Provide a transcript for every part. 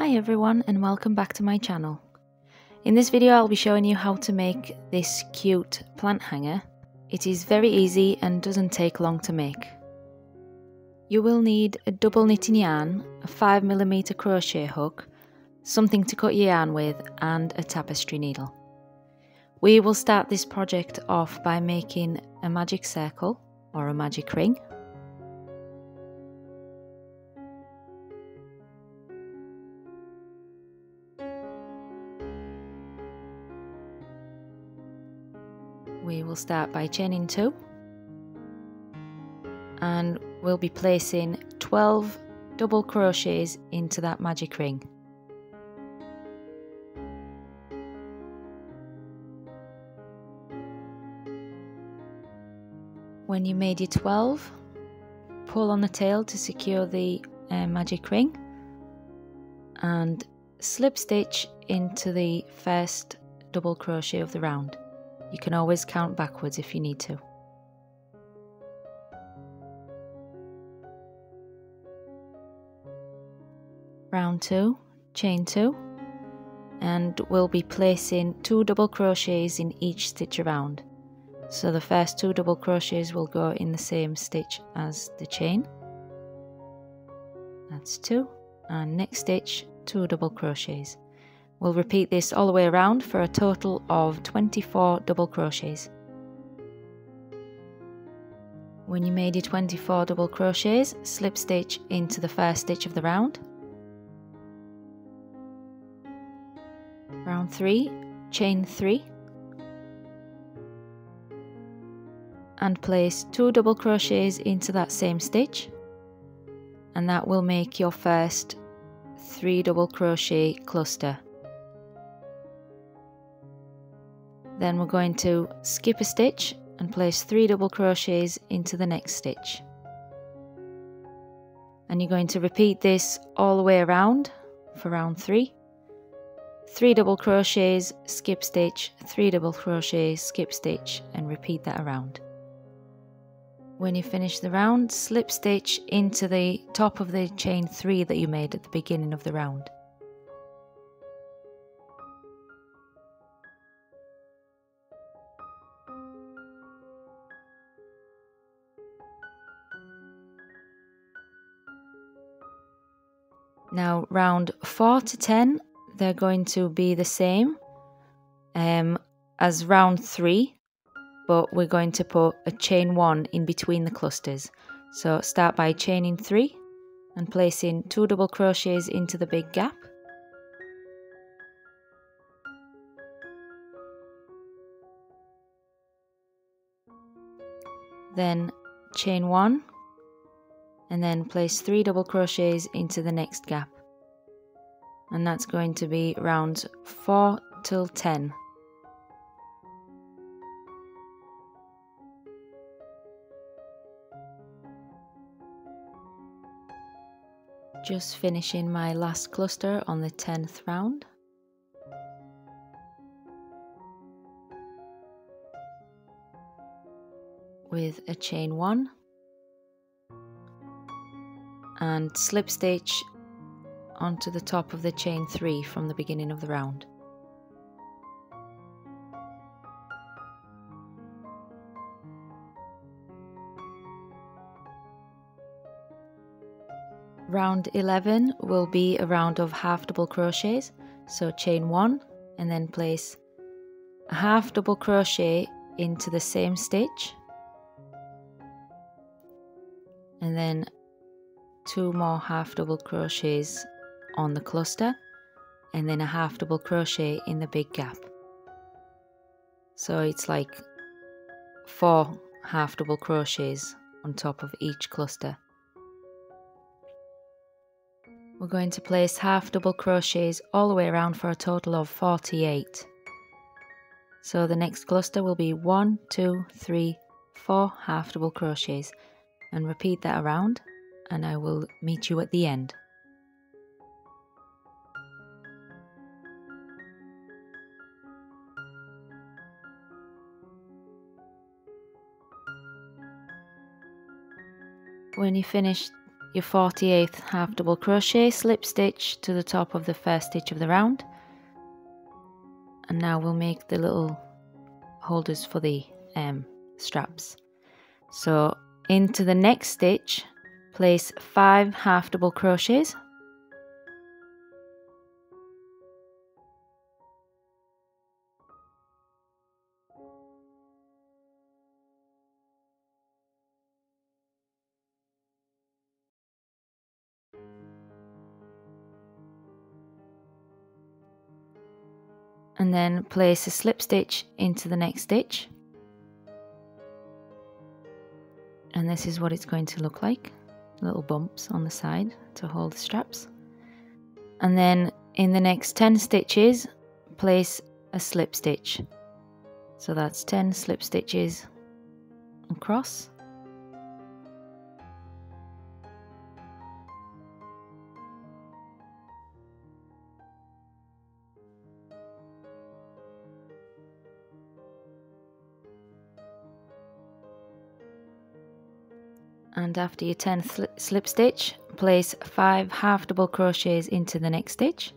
Hi everyone and welcome back to my channel. In this video I'll be showing you how to make this cute plant hanger. It is very easy and doesn't take long to make. You will need a double knitting yarn, a 5mm crochet hook, something to cut your yarn with and a tapestry needle. We will start this project off by making a magic circle or a magic ring. We will start by chaining 2 and we'll be placing 12 double crochets into that magic ring. When you made your 12, pull on the tail to secure the magic ring and slip stitch into the first double crochet of the round. You can always count backwards if you need to. Round 2, chain 2, and we'll be placing 2 double crochets in each stitch around. So the first 2 double crochets will go in the same stitch as the chain. That's 2, and next stitch 2 double crochets. We'll repeat this all the way around for a total of 24 double crochets. When you made your 24 double crochets, slip stitch into the first stitch of the round. Round 3, chain 3, and place 2 double crochets into that same stitch, and that will make your first 3 double crochet cluster. Then we're going to skip a stitch and place 3 double crochets into the next stitch. And you're going to repeat this all the way around for round 3. 3 double crochets, skip stitch, 3 double crochets, skip stitch, and repeat that around. When you finish the round, slip stitch into the top of the chain 3 that you made at the beginning of the round. Now round 4 to 10, they're going to be the same as round 3, but we're going to put a chain 1 in between the clusters. So start by chaining 3 and placing 2 double crochets into the big gap. Then chain 1 and then place 3 double crochets into the next gap. And that's going to be rounds 4 till 10. Just finishing my last cluster on the 10th round. With a chain 1 and slip stitch onto the top of the chain 3 from the beginning of the round. Round 11 will be a round of half double crochets, so chain 1 and then place a half double crochet into the same stitch and then 2 more half double crochets on the cluster and then a half double crochet in the big gap. So it's like 4 half double crochets on top of each cluster. We're going to place half double crochets all the way around for a total of 48. So the next cluster will be 1, 2, 3, 4 half double crochets, and repeat that around, and I will meet you at the end. When you finish your 48th half double crochet, slip stitch to the top of the first stitch of the round, and now we'll make the little holders for the straps. So into the next stitch, place 5 half double crochets, and then place a slip stitch into the next stitch, and this is what it's going to look like, little bumps on the side to hold the straps. And then in the next 10 stitches, place a slip stitch. So that's 10 slip stitches across. And after your 10th slip stitch, place 5 half double crochets into the next stitch,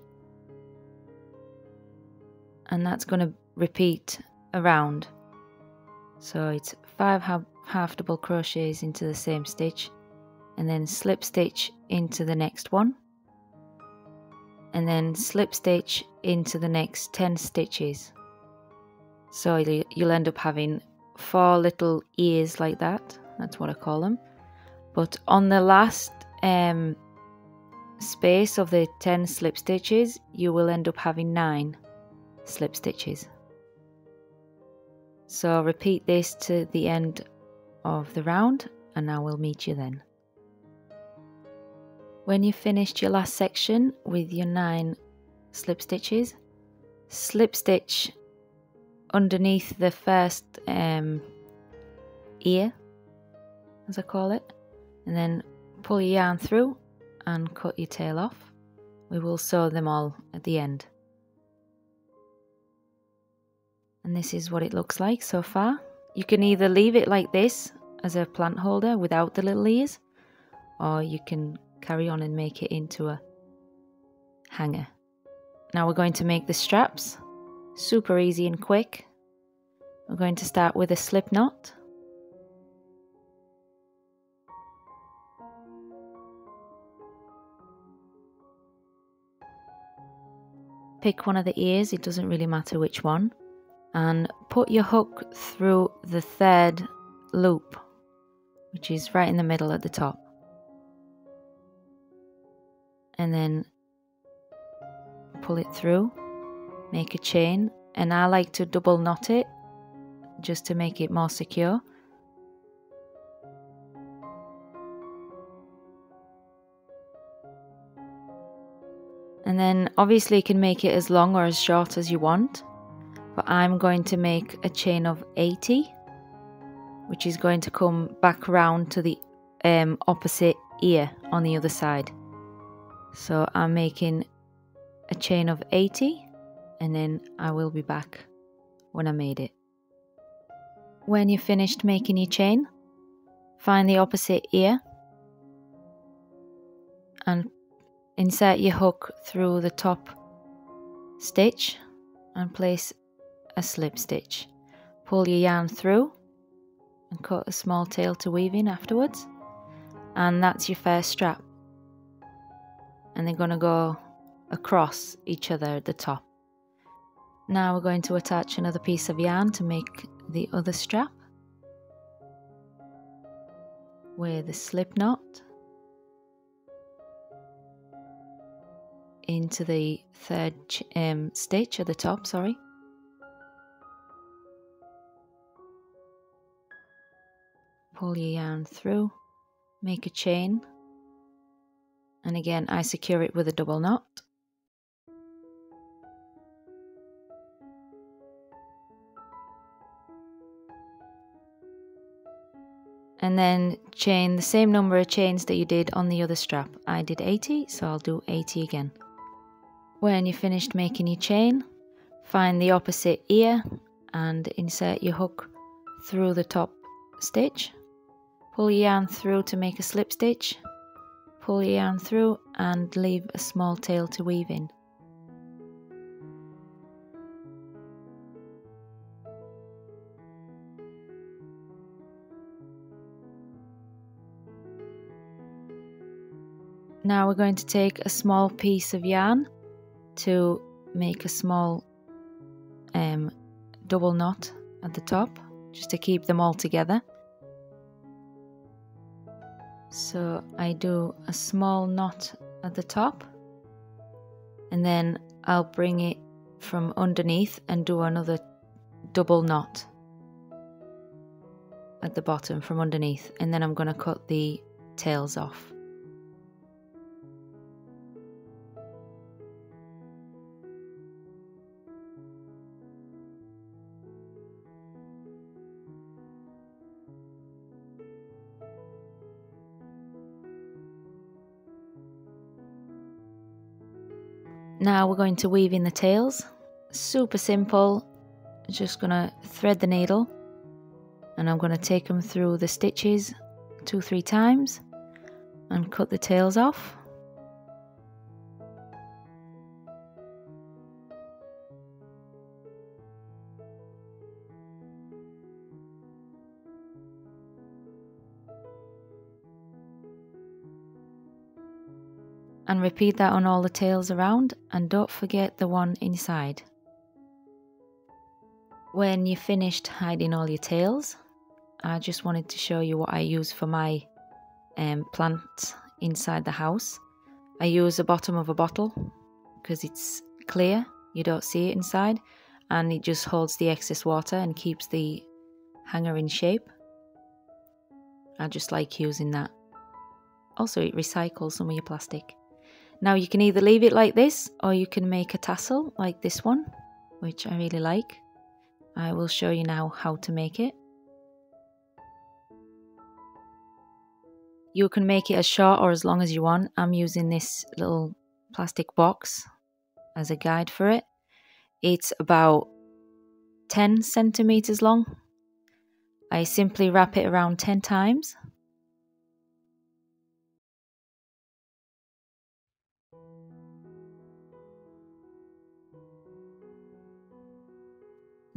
and that's going to repeat around. So it's 5 half double crochets into the same stitch, and then slip stitch into the next one, and then slip stitch into the next 10 stitches. So you'll end up having 4 little ears like that. That's what I call them. But on the last space of the 10 slip stitches, you will end up having 9 slip stitches. So repeat this to the end of the round, and I will meet you then. When you've finished your last section with your 9 slip stitches, slip stitch underneath the first ear, as I call it, and then pull your yarn through and cut your tail off. We will sew them all at the end. And this is what it looks like so far. You can either leave it like this as a plant holder without the little ears, or you can carry on and make it into a hanger. Now we're going to make the straps. Super easy and quick. We're going to start with a slip knot. Pick one of the ears, it doesn't really matter which one, and put your hook through the 3rd loop, which is right in the middle at the top. And then pull it through, make a chain, and I like to double knot it just to make it more secure. And then obviously you can make it as long or as short as you want, but I'm going to make a chain of 80, which is going to come back round to the opposite ear on the other side. So I'm making a chain of 80, and then I will be back when I made it. When you're finished making your chain, find the opposite ear and insert your hook through the top stitch and place a slip stitch. Pull your yarn through and cut a small tail to weave in afterwards, and that's your first strap. And they're going to go across each other at the top. Now we're going to attach another piece of yarn to make the other strap with a slip knot into the 3rd stitch at the top, Pull your yarn through, make a chain, and again I secure it with a double knot. And then chain the same number of chains that you did on the other strap. I did 80, so I'll do 80 again. When you're finished making your chain, find the opposite ear and insert your hook through the top stitch. Pull your yarn through to make a slip stitch pull your yarn through and leave a small tail to weave in. Now we're going to take a small piece of yarn to make a small double knot at the top, just to keep them all together. So I do a small knot at the top, and then I'll bring it from underneath and do another double knot at the bottom from underneath, and then I'm going to cut the tails off. Now we're going to weave in the tails. Super simple. Just gonna thread the needle, and I'm gonna take them through the stitches 2-3 times and cut the tails off. And repeat that on all the tails around, and don't forget the one inside. When you've finished hiding all your tails, I just wanted to show you what I use for my plants inside the house. I use the bottom of a bottle because it's clear, you don't see it inside, and it just holds the excess water and keeps the hanger in shape. I just like using that. Also, it recycles some of your plastic. Now you can either leave it like this, or you can make a tassel like this one, which I really like. I will show you now how to make it. You can make it as short or as long as you want. I'm using this little plastic box as a guide for it. It's about 10 centimeters long. I simply wrap it around 10 times.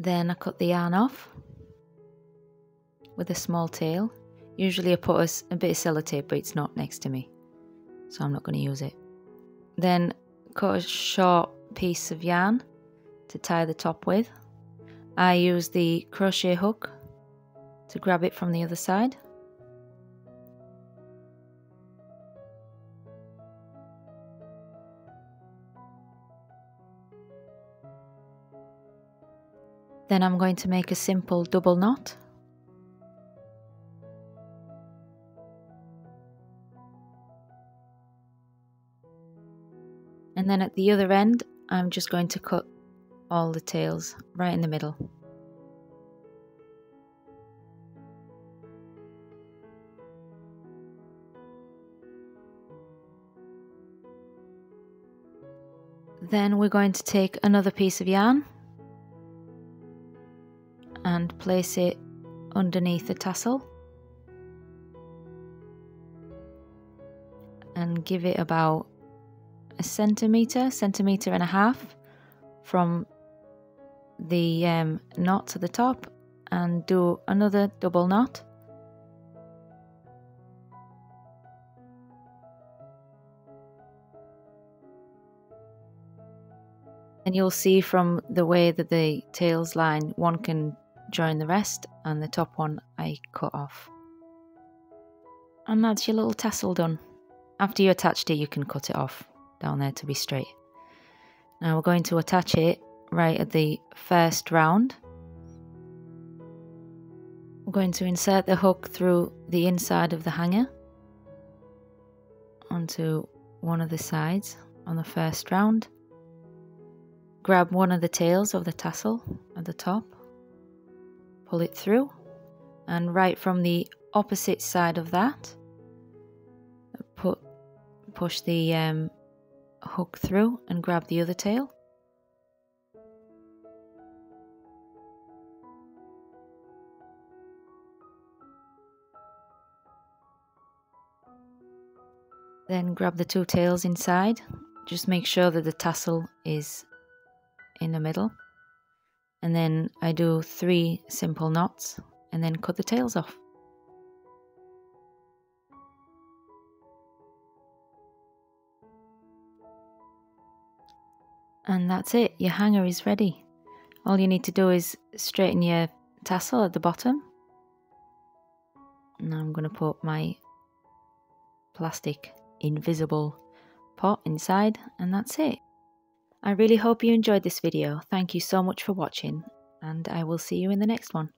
Then I cut the yarn off with a small tail. Usually I put a bit of sellotape, but it's not next to me, so I'm not going to use it. Then cut a short piece of yarn to tie the top with. I use the crochet hook to grab it from the other side. Then I'm going to make a simple double knot. And then at the other end, I'm just going to cut all the tails right in the middle. Then we're going to take another piece of yarn and place it underneath the tassel and give it about a centimetre and a half from the knot to the top, and do another double knot. And you'll see from the way that the tails line, one can join the rest, and the top one I cut off. And that's your little tassel done. After you attached it, you can cut it off down there to be straight. Now we're going to attach it right at the first round. We're going to insert the hook through the inside of the hanger onto one of the sides on the first round. Grab one of the tails of the tassel at the top, pull it through, and right from the opposite side of that, push the hook through and grab the other tail. Then grab the two tails inside, just make sure that the tassel is in the middle, and then I do 3 simple knots and then cut the tails off. And that's it, your hanger is ready. All you need to do is straighten your tassel at the bottom. Now I'm going to put my plastic invisible pot inside, and that's it. I really hope you enjoyed this video. Thank you so much for watching, and I will see you in the next one.